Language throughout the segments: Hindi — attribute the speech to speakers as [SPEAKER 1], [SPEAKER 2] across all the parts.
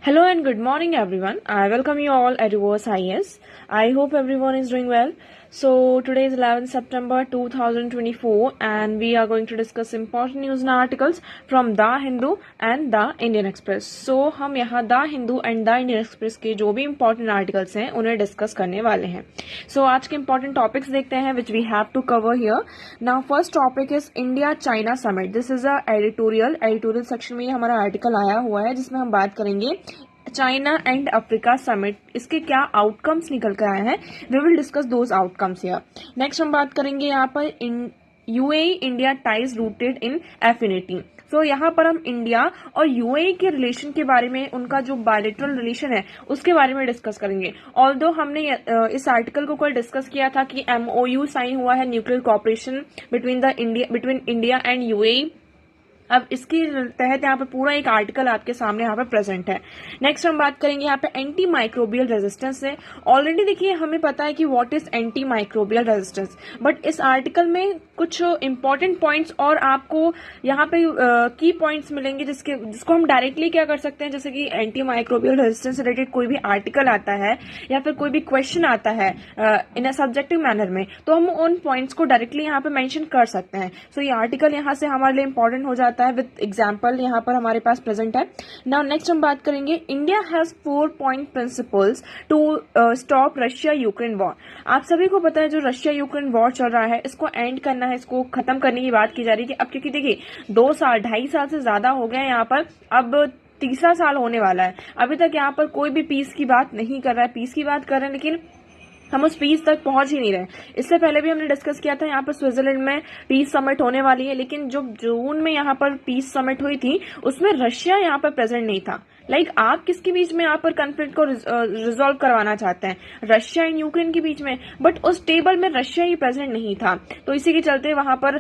[SPEAKER 1] Hello and good morning everyone. I welcome you all at Reverse IS. I hope everyone is doing well. So today is 11th September 2024 and we are going to discuss important news and articles from The Hindu and The Indian Express. So हम यहाँ The Hindu and The Indian Express के जो भी important articles हैं उन्हें discuss करने वाले हैं. So आज के important topics देखते हैं which we have to cover here. Now first topic is India China Summit. This is a editorial section में हमारा article आया हुआ है जिसमें हम बात करेंगे चाइना एंड अफ्रीका समिट, इसके क्या आउटकम्स निकल कर आए हैं. We will discuss those outcomes here. Next हम बात करेंगे यहाँ पर UAE India ties rooted in affinity. So यहाँ पर हम इंडिया और यूएई के रिलेशन के बारे में, उनका जो बायलैटरल रिलेशन है उसके बारे में डिस्कस करेंगे. ऑल्दो हमने इस आर्टिकल को कल डिस्कस किया था कि एमओयू साइन हुआ है nuclear cooperation between India and UAE. अब इसके तहत यहाँ पे पूरा एक आर्टिकल आपके सामने यहाँ पे प्रेजेंट है. नेक्स्ट हम बात करेंगे यहाँ पे एंटी माइक्रोबियल रेजिस्टेंस है. ऑलरेडी देखिए हमें पता है कि what is anti microbial resistance, but इस आर्टिकल में कुछ इंपॉर्टेंट पॉइंट्स और आपको यहाँ पे की पॉइंट्स मिलेंगे जिसको हम डायरेक्टली क्या कर सकते हैं. जैसे कि एंटी माइक्रोबियल रेजिस्टेंस रिलेटेड कोई भी आर्टिकल आता है या फिर कोई भी क्वेश्चन आता है इन अ सब्जेक्टिव मैनर में, तो हम उन पॉइंट्स को डायरेक्टली यहाँ पे मेंशन कर सकते हैं. सो ये आर्टिकल यहाँ से हमारे लिए इंपॉर्टेंट हो जाता है विद एग्जाम्पल यहाँ पर हमारे पास प्रेजेंट है. नाउ नेक्स्ट हम बात करेंगे India has 4 point principles to stop Russia Ukraine war. आप सभी को पता है जो रशिया यूक्रेन वॉर चल रहा है इसको एंड करना है, इसको खत्म करने की बात की जा रही है. कि अब क्योंकि देखिए 2-2.5 साल से ज्यादा हो गए यहाँ पर, अब तीसरा साल होने वाला है. अभी तक यहाँ पर कोई भी पीस की बात नहीं कर रहा है. पीस की बात कर रहे हैं लेकिन हम उस पीस तक पहुंच ही नहीं रहे. इससे पहले भी हमने डिस्कस किया था यहाँ पर स्विट्जरलैंड में पीस समिट होने वाली है, लेकिन जो जून में यहाँ पर पीस समिट हुई थी उसमें रशिया यहाँ पर प्रेजेंट नहीं था. आप किसके बीच में यहाँ पर कॉन्फ्लिक्ट को रिजॉल्व करवाना चाहते हैं? रशिया एंड यूक्रेन के बीच में, बट उस टेबल में रशिया ही प्रेजेंट नहीं था. तो इसी के चलते वहां पर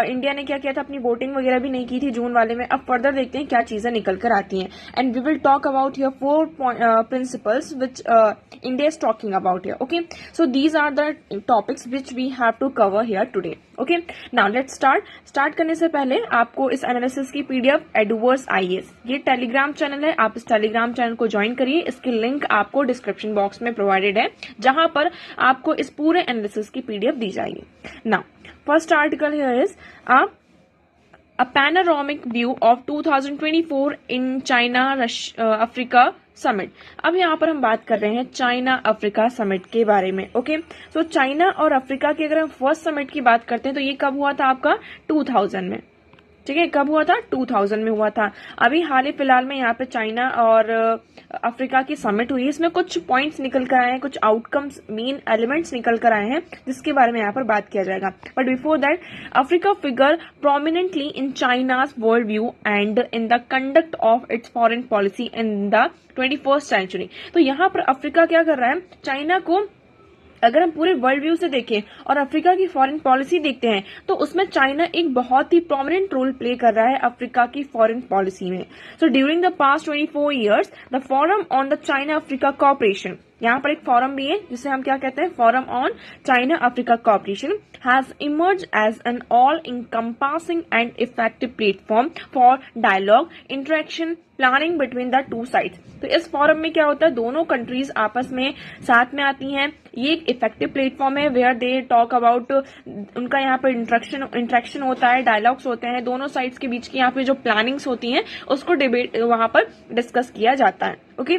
[SPEAKER 1] इंडिया ने क्या किया था, अपनी वोटिंग वगैरह भी नहीं की थी जून वाले में. अब फर्दर देखते हैं क्या चीजें निकल कर आती हैं. And we will talk about here 4 principles which India is talking about here. Okay, so these are the topics which we have to cover here today. Okay, now let's start करने से पहले आपको इस एनालिसिस की पीडीएफ एडवर्स आईएएस, ये टेलीग्राम चैनल है, आप इस टेलीग्राम चैनल को ज्वाइन करिए. इसकी लिंक आपको डिस्क्रिप्शन बॉक्स में प्रोवाइडेड है जहां पर आपको इस पूरे एनालिसिस की पीडीएफ दी जाएगी. Now first article here is a panoramic view of 2024 in China Africa summit. अब यहाँ पर हम बात कर रहे हैं चाइना अफ्रीका समिट के बारे में. ओके, सो चाइना और अफ्रीका की अगर हम फर्स्ट समिट की बात करते हैं तो ये कब हुआ था आपका 2000 में. ठीक है, कब हुआ था? 2000 में हुआ था. अभी हाल ही फिलहाल में यहाँ पे चाइना और अफ्रीका की समिट हुई. इसमें कुछ पॉइंट्स निकल कर आए हैं, कुछ आउटकम्स, मेन एलिमेंट्स निकल कर आए हैं जिसके बारे में यहाँ पर बात किया जाएगा. But before that, Africa figure prominently in China's world view and in the conduct of its foreign policy in the 21st century. तो यहाँ पर अफ्रीका क्या कर रहा है, चाइना को अगर हम पूरे वर्ल्ड व्यू से देखें और अफ्रीका की फॉरेन पॉलिसी देखते हैं तो उसमें चाइना एक बहुत ही प्रोमिनेंट रोल प्ले कर रहा है अफ्रीका की फॉरेन पॉलिसी में. So during the past 24 years the forum on the China Africa cooperation, यहाँ पर एक फोरम भी है जिसे हम क्या कहते हैं, forum on China Africa cooperation, has emerge as an all encompassing and effective platform for dialogue, interaction, planning between the two sides. तो इस फोरम में क्या होता है, दोनों कंट्रीज आपस में साथ में आती हैं. ये एक इफेक्टिव प्लेटफॉर्म है वेयर दे टॉक अबाउट, उनका यहाँ पर इंटरेक्शन होता है, डायलॉग्स होते हैं, दोनों साइड्स के बीच की यहाँ पे जो प्लानिंग्स होती हैं उसको डिबेट वहां पर डिस्कस किया जाता है. ओके,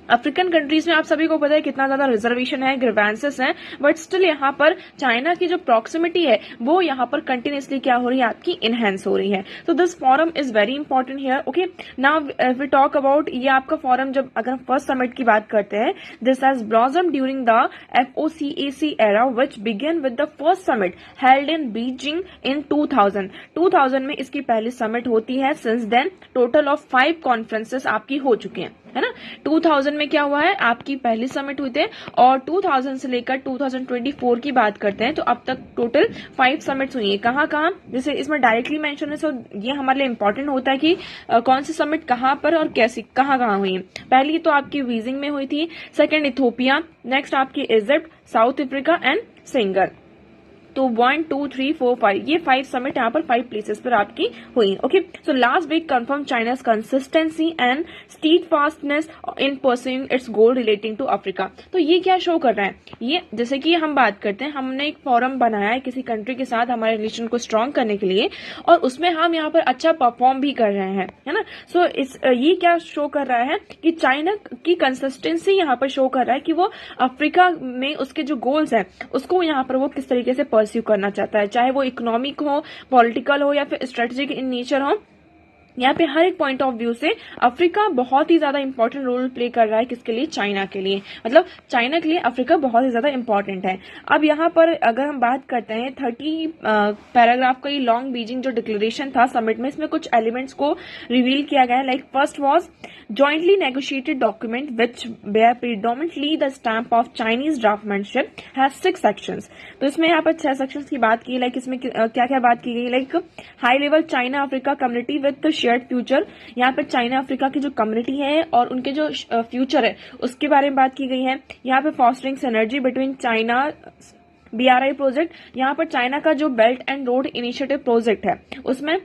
[SPEAKER 1] अफ्रीकन कंट्रीज में आप सभी को पता है कितना ज्यादा रिजर्वेशन है, ग्रीवेंसेस हैं, बट स्टिल यहाँ पर चाइना की जो प्रॉक्सिमिटी है वो यहाँ पर कंटिन्यूसली क्या हो रही है, आपकी इनहेंस हो रही है. So this forum is very important here. Okay, now we talk about ये आपका फॉरम. जब अगर हम फर्स्ट समिट की बात करते हैं, this has blossom during the FOCAC era which began with the first summit held in Beijing in 2000 में इसकी पहली समिट होती है. Since then total of 5 conferences आपकी हो चुके हैं, है ना. 2000 में क्या हुआ है, आपकी पहली समिट हुई थे, और 2000 से लेकर 2024 की बात करते हैं तो अब तक टोटल 5 समिट्स हुई है. कहाँ कहाँ, जैसे इसमें डायरेक्टली मेंशन है, सो ये हमारे लिए इंपॉर्टेंट होता है कि कौन सी समिट कहाँ पर और कैसी कहाँ कहाँ हुई है. पहली तो आपकी बीजिंग में हुई थी, सेकंड इथोपिया, नेक्स्ट आपकी Egypt, south Africa and Singapore. तो 1, 2, 3, 4, 5 ये 5 समिट यहाँ पर 5 प्लेसेस पर आपकी हुई। Okay, so last week confirm China's consistency and steadfastness in pursuing its goal relating to Africa. तो ये क्या शो कर रहा है, ये जैसे कि हम बात करते हैं, हमने एक फोरम बनाया है किसी कंट्री के साथ हमारे रिलेशन को स्ट्रांग करने के लिए, और उसमें हम यहाँ पर अच्छा परफॉर्म भी कर रहे हैं, है ना। सो ये क्या शो कर रहा है कि चाइना की कंसिस्टेंसी यहाँ पर शो कर रहा है कि वो अफ्रीका में उसके जो गोल्स हैं उसको यहाँ पर वो किस तरीके से परस्यू करना चाहता है, चाहे वो इकोनॉमिक हो, पॉलिटिकल हो या फिर स्ट्रेटेजिक इन नेचर हो। यहाँ पे हर एक पॉइंट ऑफ व्यू से अफ्रीका बहुत ही ज्यादा इंपॉर्टेंट रोल प्ले कर रहा है, किसके लिए, चाइना के लिए, मतलब चाइना के लिए अफ्रीका बहुत ही ज्यादा इंपॉर्टेंट है। अब यहाँ पर अगर हम बात करते हैं 30 पैराग्राफ का ये लॉन्ग बीजिंग जो डिक्लेरेशन था समिट में, इसमें कुछ एलिमेंट्स को रिवील किया गया है। Like first was jointly negotiated document which bear predominantly the stamp of Chinese draftsmanship has 6 sections। तो इसमें यहाँ पर 6 सेक्शंस की बात की। लाइक इसमें क्या क्या बात की गई, like high level China Africa community with shared future, यहाँ पर चाइना अफ्रीका की जो कम्युनिटी है और उनके जो फ्यूचर है उसके बारे में बात की गई है। यहाँ पे fostering synergy between China BRI project, यहाँ पर चाइना का जो belt and road initiative project है उसमें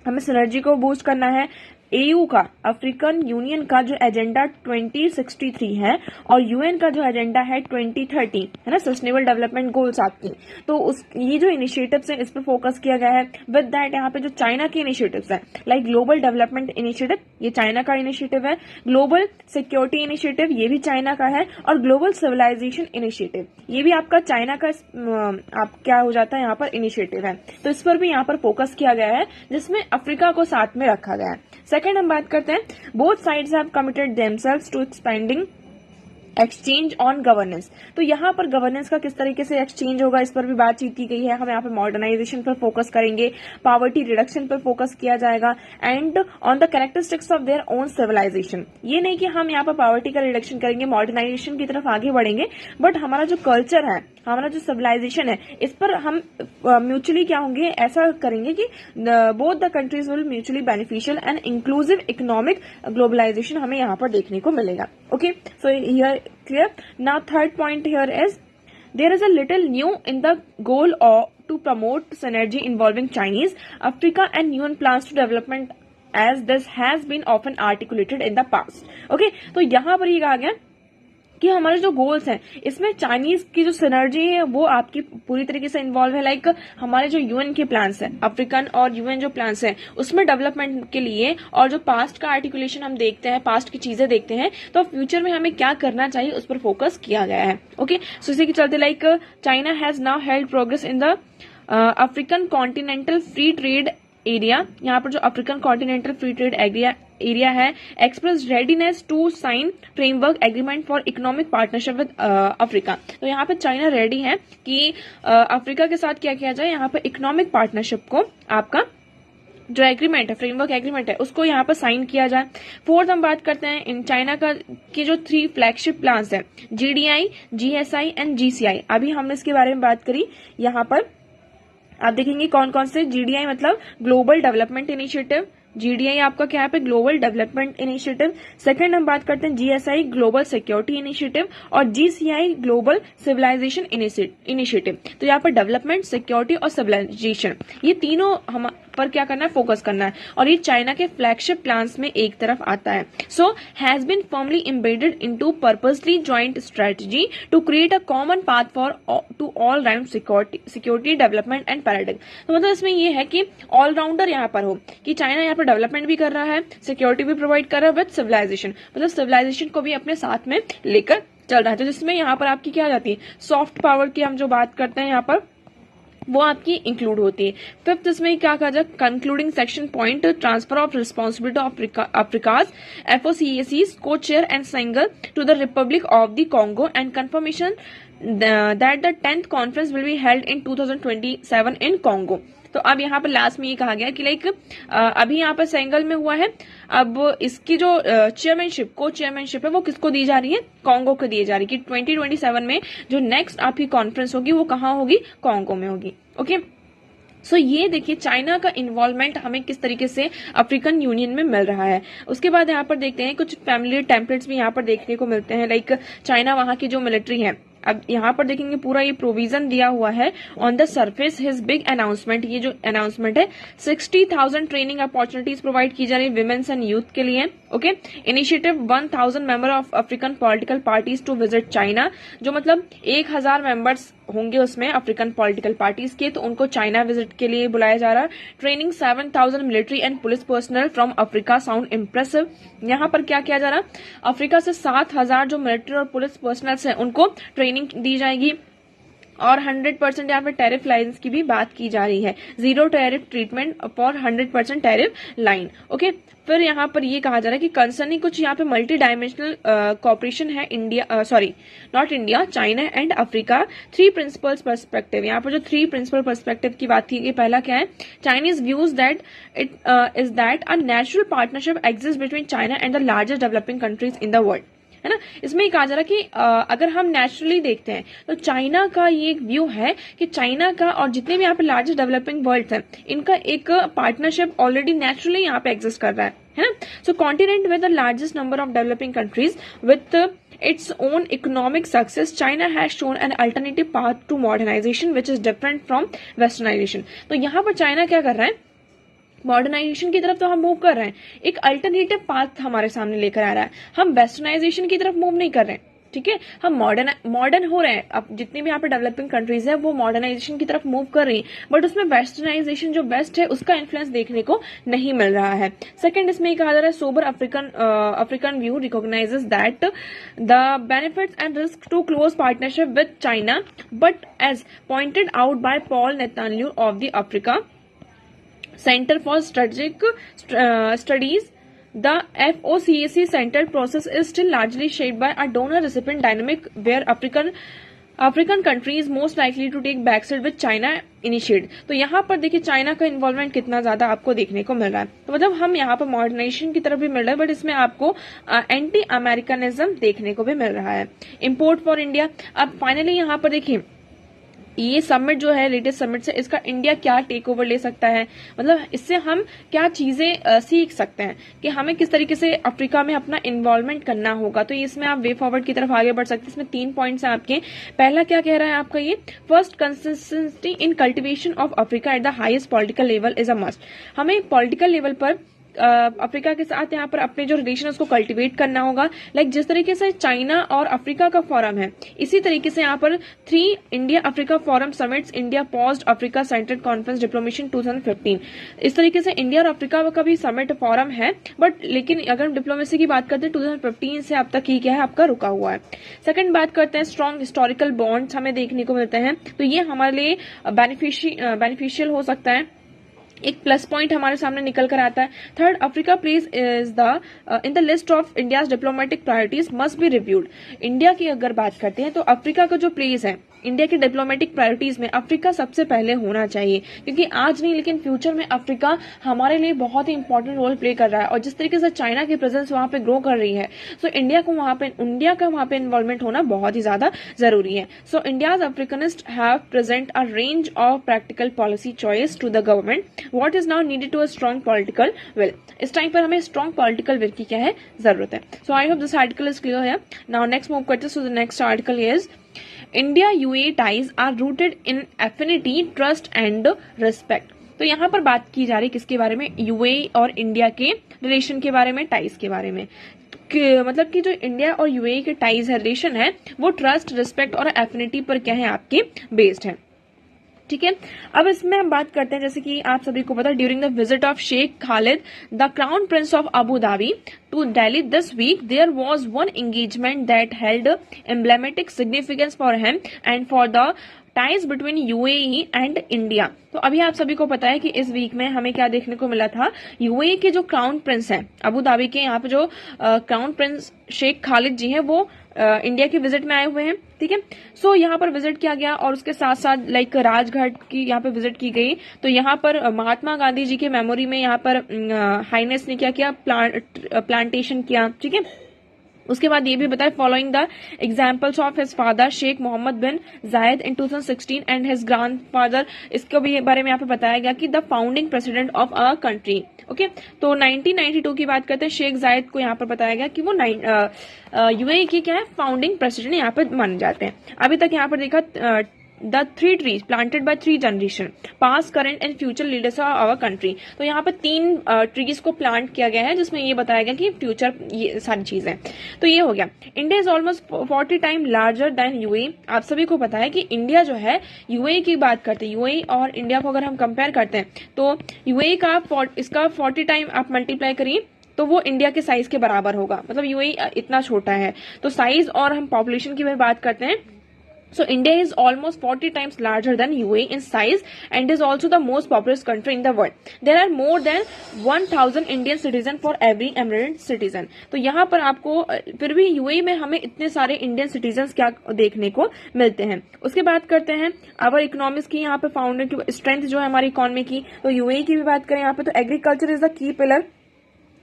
[SPEAKER 1] हमें सिनर्जी को बूस्ट करना है। AU का, अफ्रीकन यूनियन का जो एजेंडा 2063 है और UN का जो एजेंडा है 2030 है ना, सस्टेनेबल डेवलपमेंट गोल्स आपकी, तो उस ये जो इनिशिएटिव्स हैं इस पर फोकस किया गया है। विद दैट यहाँ पे जो चाइना के इनिशिएटिव्स हैं, लाइक ग्लोबल डेवलपमेंट इनिशिएटिव, ये चाइना का इनिशिएटिव है, ग्लोबल सिक्योरिटी इनिशिएटिव ये भी चाइना का है, और ग्लोबल सिविलाइजेशन इनिशिएटिव ये भी आपका चाइना का आप क्या हो जाता है यहाँ पर इनिशिएटिव है। तो इस पर भी यहाँ पर फोकस किया गया है जिसमें अफ्रीका को साथ में रखा गया है। सेकेंड हम बात करते हैं, both sides have committed themselves to expanding exchange on governance. तो यहाँ पर गवर्नेंस का किस तरीके से एक्सचेंज होगा इस पर भी बातचीत की गई है। हम यहाँ पर मॉडर्नाइजेशन पर फोकस करेंगे, पॉवर्टी रिडक्शन पर फोकस किया जाएगा, and on the characteristics of their own civilization. ये नहीं कि हम यहाँ पर पॉवर्टी का रिडक्शन करेंगे, मॉडर्नाइजेशन की तरफ आगे बढ़ेंगे, बट हमारा जो कल्चर है, हमारा जो सिविलाइजेशन है, इस पर हम म्यूचुअली क्या होंगे, ऐसा करेंगे कि both the countries will mutually beneficial and inclusive economic globalization हमें यहाँ पर देखने को मिलेगा। Okay, so here clear. Now third point here is there is a little new in the goal to promote synergy involving Chinese, Africa and UN plans to development as this has been often articulated in the past। Okay, तो यहाँ पर ये कहा गया कि हमारे जो गोल्स हैं इसमें चाइनीज की जो सिनर्जी है वो आपकी पूरी तरीके से इन्वॉल्व है। लाइक हमारे जो यूएन के प्लान्स हैं, अफ्रीकन और यूएन जो प्लान्स हैं उसमें डेवलपमेंट के लिए, और जो पास्ट का आर्टिकुलेशन हम देखते हैं, पास्ट की चीजें देखते हैं, तो फ्यूचर में हमें क्या करना चाहिए उस पर फोकस किया गया है। ओके, सो इसी के चलते like China has now held progress in the African continental free trade area. यहाँ पर जो African continental free trade area है, express readiness to sign framework agreement for economic partnership with Africa. तो यहाँ पे चाइना रेडी है कि अफ्रीका के साथ क्या किया जाए, यहाँ पे इकोनॉमिक पार्टनरशिप को आपका जो एग्रीमेंट है, फ्रेमवर्क एग्रीमेंट है, उसको यहाँ पर साइन किया जाए। फोर्थ हम बात करते हैं इन चाइना का की जो 3 फ्लैगशिप प्लान्स है, GDI, GSI एंड GCI। अभी हमने इसके बारे में बात करी। यहाँ पर आप देखेंगे कौन कौन से, GDI मतलब ग्लोबल डेवलपमेंट इनिशिएटिव, GDI आपका क्या है पे, ग्लोबल डेवलपमेंट इनिशिएटिव। सेकंड हम बात करते हैं GSI, ग्लोबल सिक्योरिटी इनिशिएटिव, और GCI, ग्लोबल सिविलाइजेशन इनिशिएटिव। तो यहाँ पर डेवलपमेंट, सिक्योरिटी और सिविलाइजेशन, ये तीनों हम पर क्या करना है, फोकस करना है, और ये चाइना के फ्लैगशिप प्लान्स में एक तरफ आता है। So has been firmly embedded into purposely joint strategy to create a common path for to all round security development and paradigm. तो मतलब इसमें ये है कि ऑलराउंडर यहाँ पर हो, कि चाइना यहाँ पर डेवलपमेंट भी कर रहा है, सिक्योरिटी भी प्रोवाइड कर रहा है विद सिविलाइजेशन, मतलब सिविलाइजेशन को भी अपने साथ में लेकर चल रहा है। तो जिसमें यहाँ पर आपकी क्या आ जाती है, सॉफ्ट पावर की हम जो बात करते हैं यहाँ पर वो आपकी इंक्लूड होती है। फिफ्थ इसमें क्या कहा जाए, concluding section point, transfer of responsibility of Africa's FOCAC's co-chair and singer to the Republic of the Congo and confirmation that the 10th conference will be held in 2027 in Congo। तो अब यहाँ पर लास्ट में ये कहा गया कि लाइक अभी यहाँ पर सेंगल में हुआ है, अब इसकी जो चेयरमैनशिप, को चेयरमैनशिप है वो किसको दी जा रही है, कांगो को दी जा रही है, कि 2027 में जो नेक्स्ट आपकी कॉन्फ्रेंस होगी वो कहाँ होगी, कांगो में होगी। ओके, सो ये देखिए चाइना का इन्वॉल्वमेंट हमें किस तरीके से अफ्रीकन यूनियन में मिल रहा है। उसके बाद यहाँ पर देखते हैं कुछ फैमिली टेम्पलेट्स भी यहाँ पर देखने को मिलते हैं। लाइक चाइना वहाँ की जो मिलिट्री है अब यहाँ पर देखेंगे पूरा ये प्रोविजन दिया हुआ है। On the surface his big announcement, ये जो अनाउंसमेंट है 60,000 ट्रेनिंग अपॉर्चुनिटीज प्रोवाइड की जा रही है विमेन्स एंड यूथ के लिए। ओके, initiative 1,000 member of African political parties to visit China, जो मतलब 1,000 मेंबर्स होंगे उसमें अफ्रीकन पॉलिटिकल पार्टीज के, तो उनको चाइना विजिट के लिए बुलाया जा रहा है। Training 7,000 military and police personal from Africa, sound impressive. यहाँ पर क्या किया जा रहा है, अफ्रीका से 7,000 जो मिलिट्री और पुलिस पर्सनल्स हैं उनको ट्रेनिंग दी जाएगी, और 100% यहाँ पे टैरिफ लाइन्स की भी बात की जा रही है, 0 tariff treatment for 100% tariff line. Okay, फिर यहाँ पर ये कहा जा रहा है कि कंसर्निंग कुछ यहाँ पे मल्टी डायमेंशनल कॉपरेशन है India, sorry not India, China and Africa, 3 principles perspective. यहाँ पर जो 3 प्रिंसिपल पर्सपेक्टिव की बात की गई, पहला क्या है, Chinese views that it is that a natural partnership exist between China and the largest developing countries in the world, है ना। इसमें ये कहा जा रहा है कि अगर हम नेचुरली देखते हैं तो चाइना का ये एक व्यू है कि चाइना का और जितने भी यहाँ पे लार्जेस्ट डेवलपिंग वर्ल्ड हैं इनका एक पार्टनरशिप ऑलरेडी नेचुरली यहाँ पे एग्जिस्ट कर रहा है ना। So continent with the largest number of developing countries with its own economic success, China has shown an alternative path to modernization which is different from westernization। तो यहाँ पर चाइना क्या कर रहा है, मॉडर्नाइजेशन की तरफ तो हम मूव कर रहे हैं, एक अल्टरनेटिव पाथ हमारे सामने लेकर आ रहा है, हम वेस्टर्नाइजेशन की तरफ मूव नहीं कर रहे हैं, ठीक है। हम मॉडर्न हो रहे हैं, अब जितनी भी यहाँ पे डेवलपिंग कंट्रीज है वो मॉडर्नाइजेशन की तरफ मूव कर रही हैं, बट उसमें वेस्टर्नाइजेशन जो बेस्ट है उसका इन्फ्लुएंस देखने को नहीं मिल रहा है। सेकंड, इसमें कहा जा रहा है sober African view recognizes that the benefits and risk to close partnership with China, but as pointed out by Paul Netanyahu of the Africa Center for Strategic Studies, the FOCAC centered process is still largely shaped by a donor-recipient dynamic where African countries most likely to take backseat with China initiate। तो यहाँ पर देखिए चाइना का इन्वॉल्वमेंट कितना ज्यादा आपको देखने को मिल रहा है, तो मतलब हम यहाँ पर मॉडर्नाइजेशन की तरफ भी मिल रहा है, बट इसमें आपको एंटी अमेरिकनिज्म देखने को भी मिल रहा है। इम्पोर्ट फॉर इंडिया, अब फाइनली यहाँ पर देखिए ये समिट जो है लेटेस्ट समिट से इसका इंडिया क्या टेक ओवर ले सकता है, मतलब इससे हम क्या चीजें सीख सकते हैं कि हमें किस तरीके से अफ्रीका में अपना इन्वॉल्वमेंट करना होगा। तो इसमें आप वे फॉरवर्ड की तरफ आगे बढ़ सकते हैं। इसमें 3 पॉइंट्स हैं आपके। पहला क्या कह रहा है आपका, ये first, consistency in cultivation of Africa at the highest political level is a must. हमें पॉलिटिकल लेवल पर अफ्रीका के साथ यहाँ पर अपने जो रिलेशन है उसको कल्टीवेट करना होगा। लाइक जिस तरीके से चाइना और अफ्रीका का फोरम है, इसी तरीके से यहाँ पर 3 India Africa forum summits, India paused Africa central conference डिप्लोमेशन 2015, इस तरीके से इंडिया और अफ्रीका का भी समिट फोरम है, बट लेकिन अगर हम डिप्लोमेसी की बात करते हैं 2015 से अब तक ही क्या है आपका रुका हुआ है। सेकंड बात करते हैं स्ट्रॉन्ग हिस्टोरिकल बॉन्ड्स हमें देखने को मिलते हैं, तो ये हमारे लिए बेनिफिशियल हो सकता है, एक प्लस पॉइंट हमारे सामने निकल कर आता है। Third, Africa place is the in the list of India's diplomatic priorities must be reviewed. India की अगर बात करते हैं तो अफ्रीका का जो प्लेस है इंडिया की डिप्लोमेटिक प्रायोरिटीज में अफ्रीका सबसे पहले होना चाहिए, क्योंकि आज नहीं लेकिन फ्यूचर में अफ्रीका हमारे लिए बहुत ही इंपॉर्टेंट रोल प्ले कर रहा है, और जिस तरीके से चाइना की प्रेजेंस वहां पे ग्रो कर रही है, सो इंडिया का वहां पे इन्वॉल्वमेंट होना बहुत ही ज्यादा जरूरी है। So India's Africanists have present a range of practical policy choice to the government, what is now needed to a strong political will. इस टाइम पर हमें स्ट्रॉन्ग पॉलिटिकल विल की क्या है जरूरत है। So I hope this article is clear है। नाउ नेक्स्ट मूव करते हैं, so the next article is India UAE ties are rooted in affinity, trust and respect. तो यहाँ पर बात की जा रही है किसके बारे में, यूएई और इंडिया के रिलेशन के बारे में, टाइज के बारे में, मतलब कि जो इंडिया और यूएई के टाइज है, रिलेशन है, वो ट्रस्ट, रिस्पेक्ट और एफिनिटी पर क्या है आपके बेस्ड है, ठीक है। अब इसमें हम बात करते हैं, जैसे कि आप सभी को पता है, during the visit of Sheikh Khalid the crown prince of Abu Dhabi to Delhi this week, there was one engagement that held emblematic significance for him and for the ties between UAE and India। तो अभी आप सभी को पता है कि इस वीक में हमें क्या देखने को मिला था, यूएई के जो क्राउन प्रिंस हैं अबू धाबी के, यहाँ पे जो क्राउन प्रिंस शेख खालिद जी हैं वो इंडिया की विजिट में आए हुए हैं, ठीक है। सो यहाँ पर विजिट किया गया और उसके साथ साथ लाइक राजघाट की यहाँ पे विजिट की गई। तो यहाँ पर महात्मा गांधी जी के मेमोरी में यहाँ पर हाईनेस ने क्या किया, प्लांटेशन किया, ठीक है। उसके बाद ये भी बताया following the examples of his father Sheikh Mohammed bin Zayed in 2016 and his grandfather, इसके भी बारे में यहाँ पे बताया गया कि the founding president of a country. Okay, तो 1992 की बात करते हैं, शेख जायद को यहाँ पर बताया गया कि वो यूएई के क्या है फाउंडिंग प्रेसिडेंट यहाँ पे माने जाते हैं। अभी तक यहाँ पर देखा the 3 trees planted by 3 generation past current and future leaders of our country, तो यहाँ पर 3 ट्रीज को प्लांट किया गया है जिसमें ये बताया गया कि फ्यूचर ये सारी चीजें। तो ये हो गया। India is almost 40 time larger than UAE. आप सभी को पता है कि इंडिया जो है यूएई की बात करते हैं, यूएई और इंडिया को अगर हम कंपेयर करते हैं तो यूएई का इसका 40 टाइम आप मल्टीप्लाई करिए तो वो इंडिया के साइज के बराबर होगा। मतलब यूएई इतना छोटा है, तो साइज और हम पॉपुलेशन की बात करते हैं, so India is almost 40 times larger than UAE in size and is also the most populous country in the world. There are more than 1000 Indian citizen for every emirate citizen. तो यहाँ पर आपको फिर भी UAE में हमें इतने सारे इंडियन सिटीजन क्या देखने को मिलते हैं। उसके बात करते हैं अवर इकोनॉमिक्स की, यहाँ पे फाउंडेड स्ट्रेंथ जो है हमारी इकोनॉमी की, तो UAE की भी बात करें यहाँ पे तो agriculture is the key pillar.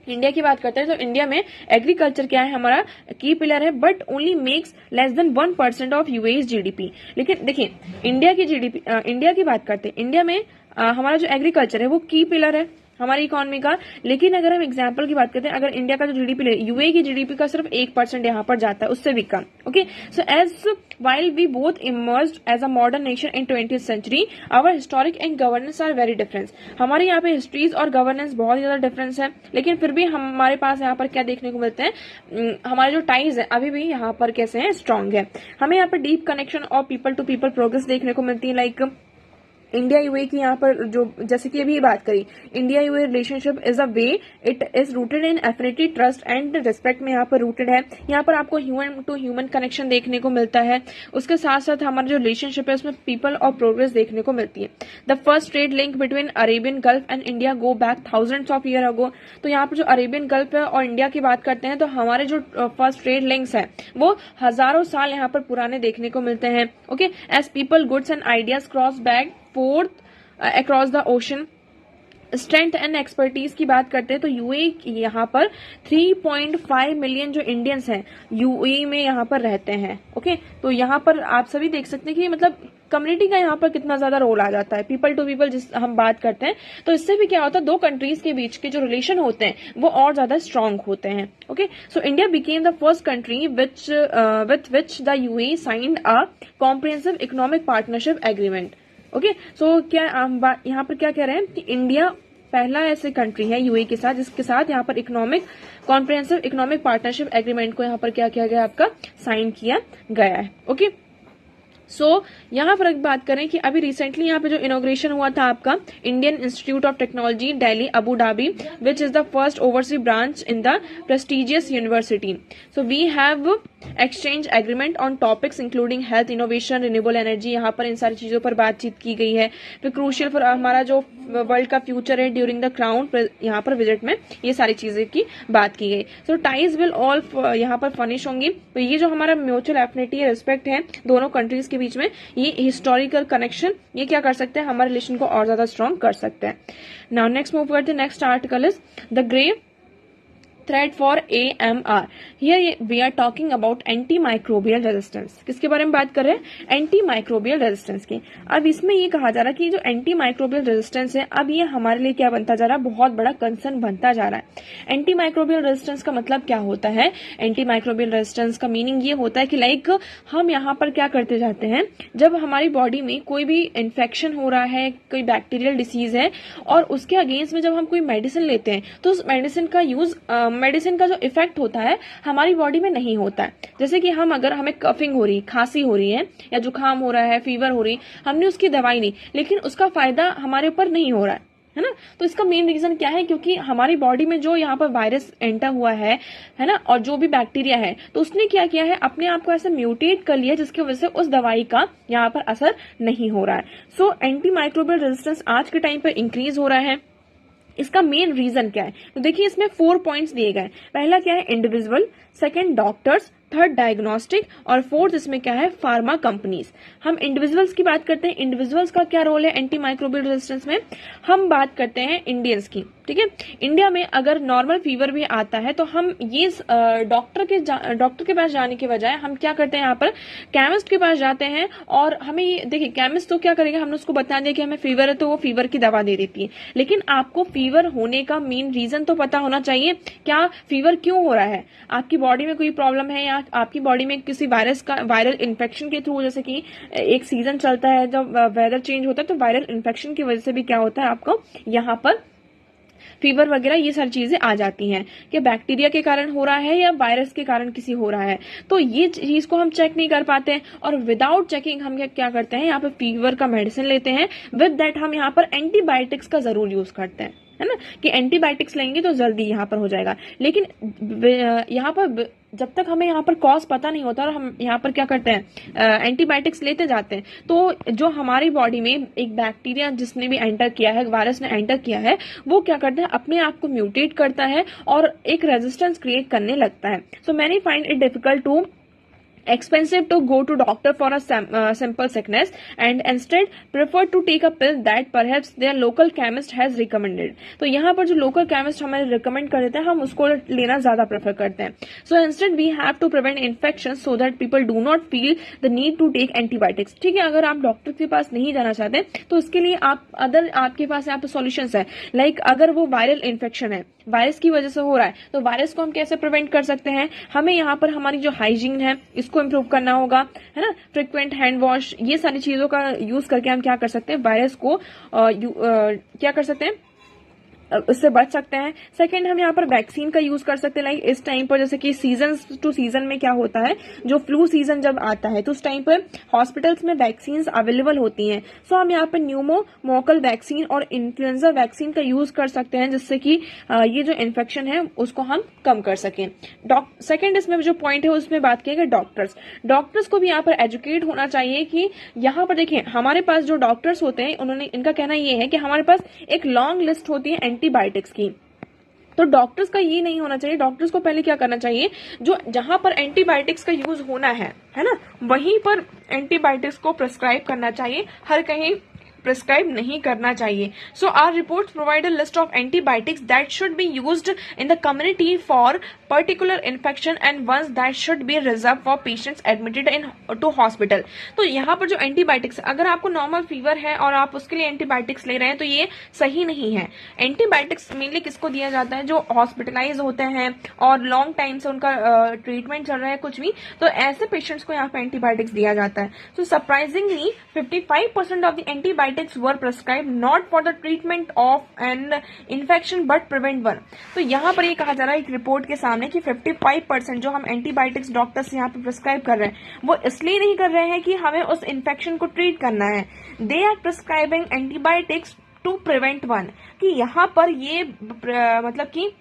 [SPEAKER 1] India की बात करते हैं तो इंडिया में एग्रीकल्चर क्या है हमारा की पिलर है, but only makes less than 1% of US GDP. लेकिन देखिए इंडिया की जीडीपी, इंडिया की बात करते हैं, इंडिया में हमारा जो एग्रीकल्चर है वो की पिलर है हमारी इकोनॉमी का। लेकिन अगर हम एग्जांपल की बात करते हैं, अगर इंडिया का जो जीडीपी यूए की जीडीपी का सिर्फ 1% यहाँ पर जाता है, उससे भी कम। Okay, so as while we both emerged as a modern nation in 20th century, our historic and governance are very different. हमारे यहाँ पे हिस्ट्रीज और गवर्नेंस बहुत ज्यादा डिफरेंस है, लेकिन फिर भी हमारे पास यहाँ पर क्या देखने को मिलते हैं, हमारे जो टाइज है अभी भी यहाँ पर कैसे हैं, स्ट्रांग है। हमें यहाँ पर डीप कनेक्शन और पीपल टू पीपल प्रोग्रेस देखने को मिलती है। लाइक इंडिया यूए की यहाँ पर जो जैसे कि अभी बात करी, India UAE relationship is a way it is rooted in affinity trust and respect में यहाँ पर रूटेड है। यहाँ पर आपको ह्यूमन टू ह्यूमन कनेक्शन देखने को मिलता है। उसके साथ साथ हमारा जो रिलेशनशिप है उसमें पीपल और प्रोग्रेस देखने को मिलती है। The first trade link between Arabian gulf and India go back thousands of year ago. तो यहाँ पर जो अरेबियन गल्फ है और इंडिया की बात करते हैं तो हमारे जो फर्स्ट ट्रेड लिंक्स है वो हजारों साल यहाँ पर पुराने देखने को मिलते हैं। Okay, as people goods and ideas cross back forth across the ocean. Strength and expertise की बात करते हैं तो यूएई यहाँ पर 3.5 मिलियन जो इंडियंस हैं यूएई में यहाँ पर रहते हैं। ओके, तो यहाँ पर आप सभी देख सकते हैं कि मतलब कम्युनिटी का यहाँ पर कितना ज्यादा रोल आ जाता है, पीपल टू पीपल जिस हम बात करते हैं। तो इससे भी क्या होता है, दो कंट्रीज के बीच के जो रिलेशन होते हैं वो और ज्यादा स्ट्रांग होते हैं। Okay, so India became the first country with which the UAE signed a comprehensive economic partnership agreement. Okay, so क्या यहाँ पर क्या कह रहे हैं कि इंडिया पहला ऐसे कंट्री है यूएई के साथ जिसके साथ यहाँ पर कॉम्प्रिहेंसिव इकोनॉमिक पार्टनरशिप एग्रीमेंट को यहाँ पर क्या किया गया, आपका साइन किया गया है। ओके, सो यहाँ पर बात करें कि अभी रिसेंटली यहाँ पे जो इनॉग्रेशन हुआ था आपका Indian Institute of Technology Delhi Abu Dhabi which is the first overseas branch in the prestigious university. So we have exchange agreement on topics including health, innovation, renewable energy. यहाँ पर इन सारी चीजों पर बातचीत की गई है। फिर क्रूशियल फॉर हमारा जो वर्ल्ड का फ्यूचर है ड्यूरिंग द क्राउन यहाँ पर विजिट में ये सारी चीजें की बात की गई। सो टाइज विल ऑल यहाँ पर फर्निश होंगी। तो ये जो हमारा म्यूचुअल एफिनिटी है, रिस्पेक्ट है दोनों कंट्रीज के बीच में, ये हिस्टोरिकल कनेक्शन ये क्या कर सकते हैं, हमारे रिलेशन को और ज्यादा स्ट्रॉन्ग कर सकते हैं। नाउ नेक्स्ट मूव करते हैं। Next article is the grave threat for AMR। Here we are talking about anti microbial resistance. किसके बारे में बात कर रहे हैं, एंटी माइक्रोबियल रेजिस्टेंस की। अब इसमें ये कहा जा रहा है कि जो एंटी माइक्रोबियल रेजिस्टेंस है अब ये हमारे लिए क्या बनता जा रहा है, बहुत बड़ा कंसर्न बनता जा रहा है। एंटी माइक्रोबियल रेजिस्टेंस का मतलब क्या होता है, एंटी माइक्रोबियल रेजिस्टेंस का मीनिंग ये होता है कि लाइक हम यहाँ पर क्या करते जाते हैं, जब हमारी बॉडी में कोई भी इन्फेक्शन हो रहा है, कोई बैक्टीरियल डिसीज है और उसके अगेंस्ट में जब हम कोई मेडिसिन लेते हैं तो उस मेडिसिन का यूज मेडिसिन का जो इफेक्ट होता है हमारी बॉडी में नहीं होता है। जैसे कि अगर हमें कफिंग हो रही, खांसी हो रही है या जुकाम हो रहा है, फीवर हो रही, हमने उसकी दवाई ली लेकिन उसका फायदा हमारे ऊपर नहीं हो रहा है ना। तो इसका मेन रीजन क्या है, क्योंकि हमारी बॉडी में जो यहाँ पर वायरस एंटर हुआ है ना, और जो भी बैक्टीरिया है तो उसने क्या किया है, अपने आप को ऐसे म्यूटेट कर लिया जिसकी वजह से उस दवाई का यहाँ पर असर नहीं हो रहा है। सो एंटी माइक्रोबियल रेजिस्टेंस आज के टाइम पर इंक्रीज हो रहा है। इसका मेन रीजन क्या है, तो देखिए इसमें 4 पॉइंट्स दिए गए। पहला क्या है, individual, second doctors, third diagnostic, और फोर्थ इसमें क्या है, फार्मा कंपनीज। हम इंडिविजुअल्स की बात करते हैं, इंडिविजुअल्स का क्या रोल है एंटी माइक्रोबियल रेजिस्टेंस में, हम बात करते हैं इंडियंस की, ठीक है। इंडिया में अगर नॉर्मल फीवर भी आता है तो हम ये डॉक्टर के पास जाने के बजाय हम क्या करते हैं, यहाँ पर केमिस्ट के पास जाते हैं, और हमें ये देखिए केमिस्ट तो क्या करेगा, हमने उसको बता दिया कि हमें फीवर है तो वो फीवर की दवा दे देती है, लेकिन आपको फीवर होने का मेन रीजन तो पता होना चाहिए, क्या फीवर क्यों हो रहा है, आपकी बॉडी में कोई प्रॉब्लम है या आपकी बॉडी में किसी वायरल इन्फेक्शन के थ्रू, जैसे कि एक सीजन चलता है जब वेदर चेंज होता है तो वायरल इन्फेक्शन की वजह से भी क्या होता है, आपको यहाँ पर फीवर वगैरह ये सारी चीजें आ जाती हैं, कि बैक्टीरिया के कारण हो रहा है या वायरस के कारण किसी हो रहा है, तो ये चीज को हम चेक नहीं कर पाते हैं, और विदाउट चेकिंग हम क्या करते हैं, यहाँ पे फीवर का मेडिसिन लेते हैं, विद दैट हम यहाँ पर एंटीबायोटिक्स का जरूर यूज करते हैं, है ना, कि एंटीबायोटिक्स लेंगे तो जल्दी यहाँ पर हो जाएगा। लेकिन यहाँ पर जब तक हमें यहाँ पर कॉज पता नहीं होता और हम यहाँ पर क्या करते हैं, एंटीबायोटिक्स लेते जाते हैं, तो जो हमारी बॉडी में एक बैक्टीरिया जिसने भी एंटर किया है, वायरस ने एंटर किया है, वो क्या करता है, अपने आप को म्यूटेट करता है और एक रेजिस्टेंस क्रिएट करने लगता है। So many find it difficult to expensive to go to doctor for a simple sickness and instead prefer to take a pill that perhaps their local chemist has recommended। तो यहाँ पर जो local chemist हमें recommend कर देते हैं हम उसको लेना ज्यादा prefer करते हैं। So instead we have to prevent infections so that people do not feel the need to take antibiotics। ठीक है, अगर आप डॉक्टर के पास नहीं जाना चाहते तो उसके लिए आपके पास यहाँ पे सॉल्यूशंस है, लाइक अगर वो वायरल इन्फेक्शन है, वायरस की वजह से हो रहा है, तो वायरस को हम कैसे प्रिवेंट कर सकते हैं, हमें यहाँ पर हमारी जो हाइजीन है इसको इम्प्रूव करना होगा, है ना, फ्रिक्वेंट हैंड वॉश, ये सारी चीजों का यूज करके हम क्या कर सकते हैं, वायरस को क्या कर सकते हैं, उससे बच सकते हैं। सेकंड, हम यहाँ पर वैक्सीन का यूज कर सकते हैं, लाइक इस टाइम पर जैसे कि सीजन टू सीजन में क्या होता है, जो फ्लू सीजन जब आता है तो उस टाइम पर हॉस्पिटल्स में वैक्सीन अवेलेबल होती हैं, सो हम यहाँ पर न्यूमोकोकल वैक्सीन और इन्फ्लुएंजा वैक्सीन का यूज कर सकते हैं, जिससे कि ये जो इन्फेक्शन है उसको हम कम कर सकें। सेकेंड इसमें जो पॉइंट है उसमें बात की गई डॉक्टर्स को भी यहाँ पर एजुकेट होना चाहिए कि यहाँ पर देखिए हमारे पास जो डॉक्टर्स होते हैं इनका कहना ये है कि हमारे पास एक लॉन्ग लिस्ट होती है एंटीबायोटिक्स की, तो डॉक्टर्स का ये नहीं होना चाहिए। डॉक्टर्स को पहले क्या करना चाहिए, जो जहां पर एंटीबायोटिक्स का यूज होना है ना, वहीं पर एंटीबायोटिक्स को प्रिस्क्राइब करना चाहिए, हर कहीं प्रिस्क्राइब नहीं करना चाहिए। So our reports provide a list of antibiotics that should be used in the community for particular infection and once that should be reserve for patients admitted in to hospital. तो यहाँ पर जो एंटीबायोटिक्स, अगर आपको नॉर्मल फीवर है और आप उसके लिए एंटीबायोटिक्स ले रहे हैं तो ये सही नहीं है। एंटीबायोटिक्स मेनली किसको दिया जाता है, जो हॉस्पिटलाइज होते हैं और लॉन्ग टाइम से उनका ट्रीटमेंट चल रहा है कुछ भी, तो ऐसे पेशेंट्स को यहाँ पे एंटीबायोटिक्स दिया जाता है। So surprisingly 55% of the antibiotics were prescribed not for the treatment of an infection but prevent one। तो यहाँ पर ये कहा जा रहा है एक रिपोर्ट के सामने कि 55% जो हम एंटीबायोटिक्स डॉक्टर्स यहाँ पे प्रिस्क्राइब कर रहे हैं वो इसलिए नहीं कर रहे हैं कि हमें उस इन्फेक्शन को ट्रीट करना है, they are prescribing antibiotics to prevent one. कि यहाँ पर ये मतलब कि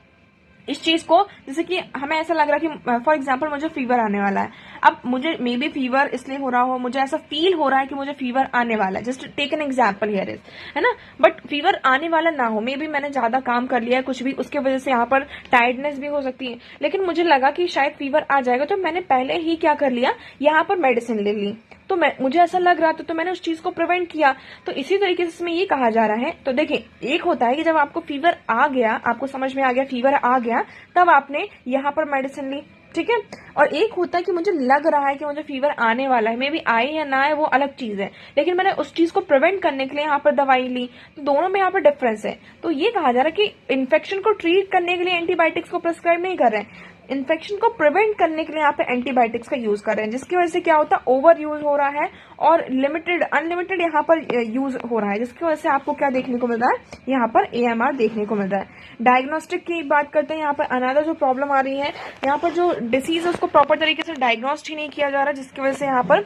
[SPEAKER 1] इस चीज को, जैसे कि हमें ऐसा लग रहा है कि फॉर एग्जाम्पल मुझे फीवर आने वाला है, अब मुझे मे बी फीवर इसलिए हो रहा हो, मुझे ऐसा फील हो रहा है कि मुझे फीवर आने वाला है, just take an example here is, है ना, बट फीवर आने वाला ना हो, मे बी मैंने ज्यादा काम कर लिया है कुछ भी, उसके वजह से यहाँ पर टायर्डनेस भी हो सकती है, लेकिन मुझे लगा कि शायद फीवर आ जाएगा, तो मैंने पहले ही क्या कर लिया, यहाँ पर मेडिसिन ले ली, तो मुझे ऐसा लग रहा था तो मैंने उस चीज को प्रिवेंट किया। तो इसी तरीके से इसमें ये कहा जा रहा है, तो देखिए एक होता है कि जब आपको फीवर आ गया, आपको समझ में आ गया फीवर आ गया, तब आपने यहाँ पर मेडिसिन ली, ठीक है, और एक होता है कि मुझे लग रहा है कि मुझे फीवर आने वाला है, मे बी आए या ना आए वो अलग चीज है, लेकिन मैंने उस चीज को प्रिवेंट करने के लिए यहाँ पर दवाई ली, तो दोनों में यहाँ पर डिफरेंस है। तो ये कहा जा रहा है कि इन्फेक्शन को ट्रीट करने के लिए एंटीबायोटिक्स को प्रिस्क्राइब नहीं कर रहे हैं, इन्फेक्शन को प्रिवेंट करने के लिए यहाँ पे एंटीबायोटिक्स का यूज कर रहे हैं, जिसकी वजह से क्या होता है, ओवर यूज हो रहा है और अनलिमिटेड यहाँ पर यूज हो रहा है, जिसकी वजह से आपको क्या देखने को मिल रहा है, यहाँ पर AMR देखने को मिल रहा है। डायग्नोस्टिक की बात करते हैं, यहाँ पर अनदर जो प्रॉब्लम आ रही है, यहाँ पर जो डिसीज है उसको प्रॉपर तरीके से डायग्नोस्ट ही नहीं किया जा रहा, जिसकी वजह से यहाँ पर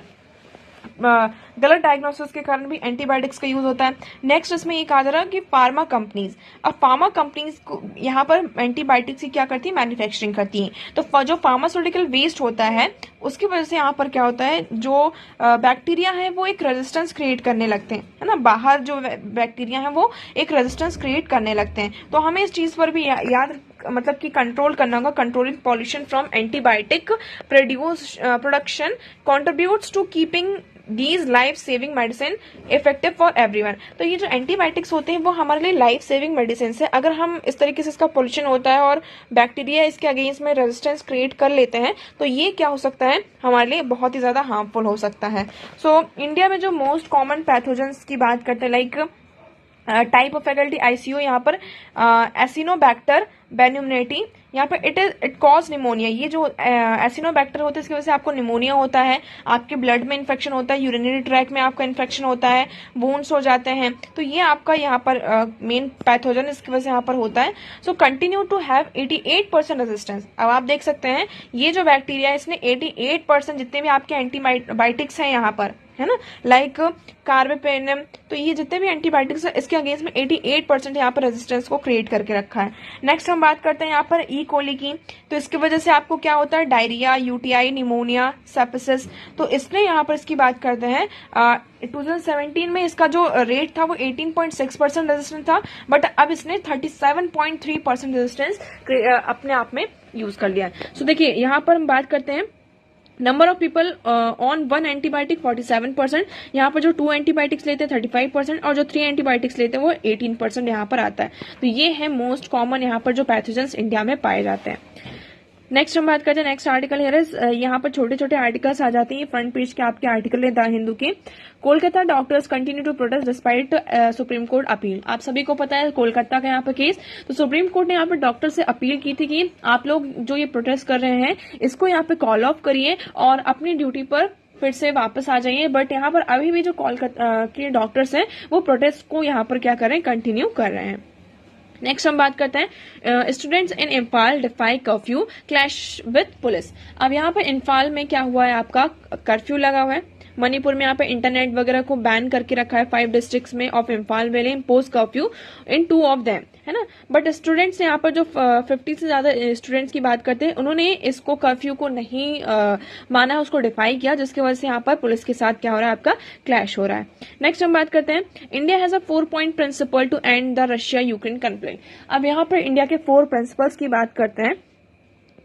[SPEAKER 1] गलत डायग्नोसिस के कारण भी एंटीबायोटिक्स का यूज होता है। नेक्स्ट इसमें ये कहा जा रहा है कि फार्मा कंपनीज, अब फार्मा कंपनीज यहाँ पर एंटीबायोटिक्स की क्या करती है, मैन्युफैक्चरिंग करती हैं, तो जो फार्मास्यूटिकल वेस्ट होता है उसकी वजह से यहाँ पर क्या होता है, जो बैक्टीरिया है वो एक रेजिस्टेंस क्रिएट करने लगते हैं, है ना, बाहर जो बैक्टीरिया है वो एक रेजिस्टेंस क्रिएट करने लगते हैं। तो हमें इस चीज पर भी याद मतलब कि कंट्रोल करना होगा, controlling pollution from antibiotic production contributes to keeping these life saving medicine effective for everyone. तो ये जो एंटीबायोटिक्स होते हैं वो हमारे लिए लाइफ सेविंग मेडिसिन है। अगर हम इस तरीके से इसका पोल्यूशन होता है और बैक्टीरिया इसके अगेंस्ट में रेजिस्टेंस क्रिएट कर लेते हैं तो ये क्या हो सकता है, हमारे लिए बहुत ही ज्यादा हार्मफुल हो सकता है। सो इंडिया में जो मोस्ट कॉमन पैथोजेंस की बात करते हैं, like type of faculty ICU, यहाँ पर एसिनोबैक्टर बेन्यूमनेटी, यहाँ पर इट कॉज निमोनिया। ये जो एसिनोबैक्टर होते हैं इसकी वजह से आपको निमोनिया होता है, आपके ब्लड में इन्फेक्शन होता है, यूरिनरी ट्रैक में आपका इन्फेक्शन होता है, वुंड्स हो जाते हैं। तो ये आपका यहाँ पर मेन पैथोजन इसकी वजह से यहाँ पर होता है। So continue to have 88% resistance. अब आप देख सकते हैं ये जो बैक्टीरिया है इसने 88% जितने भी आपके एंटीबायोटिक्स हैं यहाँ पर, है ना, लाइक कार्बेपेनेम, तो ये जितने भी एंटीबायोटिक्स है इसके अगेंस्ट में 88% यहाँ पर रेजिस्टेंस को क्रिएट करके रखा है। नेक्स्ट हम बात करते हैं यहाँ पर ई कोली की। तो इसकी वजह से आपको क्या होता है, डायरिया, यूटीआई, निमोनिया, सेप्सिस। तो इसने यहाँ पर इसकी बात करते हैं 2017 में इसका जो रेट था वो 18.6% रेजिस्टेंस था, बट अब इसने 37.3% रेजिस्टेंस अपने आप में यूज कर लिया है। सो देखिए यहाँ पर हम बात करते हैं number of people on 1 antibiotic 47%, यहाँ पर जो 2 एंटीबायोटिक्स लेते हैं 35% और जो 3 एंटीबायोटिक्स लेते हैं वो 18% यहाँ पर आता है। तो ये है मोस्ट कॉमन यहाँ पर जो पैथोजेंस इंडिया में पाए जाते हैं। नेक्स्ट हम बात करते हैं नेक्स्ट आर्टिकल हियर इज, यहाँ पर छोटे छोटे आर्टिकल्स आ जाते हैं, फ्रंट पेज के आपके आर्टिकल है द हिंदू के। Kolkata doctors continue to protest despite supreme court appeal. आप सभी को पता है कोलकाता का यहाँ पर केस, तो सुप्रीम कोर्ट ने यहाँ पर डॉक्टर से अपील की थी कि आप लोग जो ये प्रोटेस्ट कर रहे हैं इसको यहाँ पे कॉल ऑफ करिए और अपनी ड्यूटी पर फिर से वापस आ जाइए। बट यहाँ पर अभी भी जो कोलकाता के डॉक्टर्स हैं वो प्रोटेस्ट को यहाँ पर क्या कर रहे हैं, कंटिन्यू कर रहे हैं। नेक्स्ट हम बात करते हैं students in Imphal defy curfew clash with police. अब यहाँ पर इम्फाल में क्या हुआ है, आपका कर्फ्यू लगा हुआ है। मणिपुर में यहाँ पे इंटरनेट वगैरह को बैन करके रखा है 5 डिस्ट्रिक्ट्स में of Imphal valley, impose curfew in 2 of them, है ना। बट स्टूडेंट्स यहाँ पर जो 50 से ज्यादा स्टूडेंट्स की बात करते हैं उन्होंने इसको कर्फ्यू को नहीं माना, उसको डिफाई किया, जिसकी वजह से यहाँ पर पुलिस के साथ क्या हो रहा है, आपका क्लैश हो रहा है। नेक्स्ट हम बात करते हैं India has a 4-point principle to end the Russia Ukraine conflict. अब यहाँ पर इंडिया के 4 प्रिंसिपल्स की बात करते हैं।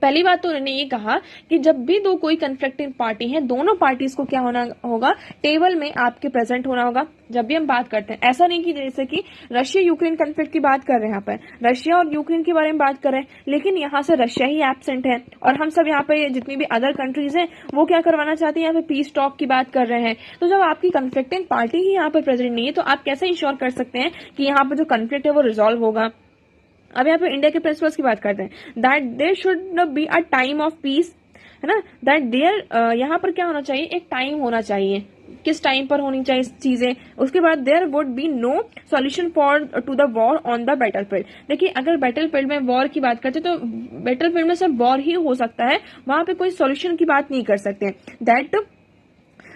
[SPEAKER 1] पहली बात तो उन्होंने ये कहा कि जब भी दो कोई कन्फ्लिक्टिंग पार्टी है दोनों पार्टीज को क्या होना होगा, टेबल में आपके प्रेजेंट होना होगा। जब भी हम बात करते हैं ऐसा नहीं कि जैसे कि रशिया यूक्रेन कन्फ्लिक्ट की बात कर रहे हैं, यहाँ पर रशिया और यूक्रेन के बारे में बात कर रहे हैं लेकिन यहाँ से रशिया ही एब्सेंट है और हम सब यहाँ पे जितनी भी अदर कंट्रीज हैं वो क्या करवाना चाहती हैं, यहाँ पे पीस टॉक की बात कर रहे हैं। तो जब आपकी कन्फ्लिक्टिंग पार्टी ही यहाँ पर प्रेजेंट नहीं है तो आप कैसे इंश्योर कर सकते हैं कि यहाँ पर जो कन्फ्लिक्ट है वो रिजॉल्व होगा। अब यहाँ पे इंडिया के प्रिंसिपल्स की बात करते हैं, that there should be a time of peace, है ना, दैट देयर यहाँ पर क्या होना चाहिए, एक टाइम होना चाहिए, किस टाइम पर होनी चाहिए चीजें। उसके बाद there would be no solution for to the war on the battlefield. देखिए अगर बैटलफील्ड में वॉर की बात करते हैं तो बैटलफील्ड में सिर्फ वॉर ही हो सकता है, वहां पे कोई सॉल्यूशन की बात नहीं कर सकते। That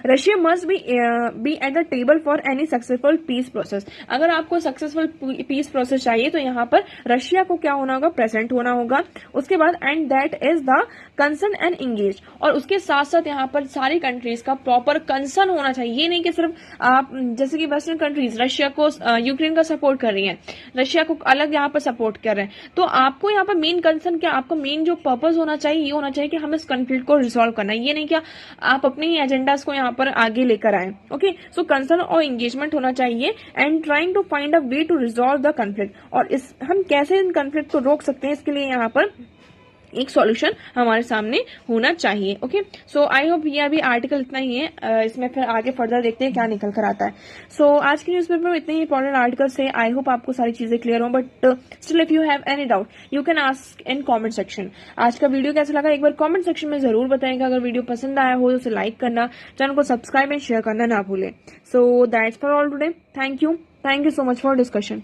[SPEAKER 1] Russia must be at the table for any successful peace process. अगर आपको सक्सेसफुल पीस प्रोसेस चाहिए तो यहाँ पर रशिया को क्या होना होगा, प्रेजेंट होना होगा। उसके बाद and that is the concern and engage, और उसके साथ साथ यहाँ पर सारी कंट्रीज का प्रॉपर कंसर्न होना चाहिए। ये नहीं कि सिर्फ आप जैसे कि वेस्टर्न कंट्रीज रशिया को यूक्रेन का सपोर्ट कर रही है, रशिया को अलग यहाँ पर सपोर्ट कर रहे हैं, तो आपको यहाँ पर मेन कंसर्न क्या, आपको मेन जो पर्पज होना चाहिए ये होना चाहिए कि हमें इस कन्फ्लिक्ट को रिजॉल्व करना है। ये नहीं कि आप अपने ही एजेंडाज को यहाँ पर आगे लेकर आए। ओके, सो कंसर्न और एंगेजमेंट होना चाहिए and trying to find a way to resolve the conflict. और इस हम कैसे इन कन्फ्लिक्ट को रोक सकते हैं इसके लिए यहाँ पर एक सॉल्यूशन हमारे सामने होना चाहिए। ओके, सो आई होप ये अभी आर्टिकल इतना ही है, इसमें फिर आगे फर्दर देखते हैं क्या निकल कर आता है। सो आज के न्यूज़पेपर में इतने ही इंपॉर्टेंट आर्टिकल्स है। आई होप आपको सारी चीजें क्लियर हो, but still if you have any doubt you can ask in comment section. आज का वीडियो कैसा लगा एक बार कमेंट सेक्शन में जरूर बताएगा। अगर वीडियो पसंद आया हो तो उसे लाइक करना, चैनल को सब्सक्राइब एंड शेयर करना ना भूलें। So that's for all today. Thank you so much for discussion.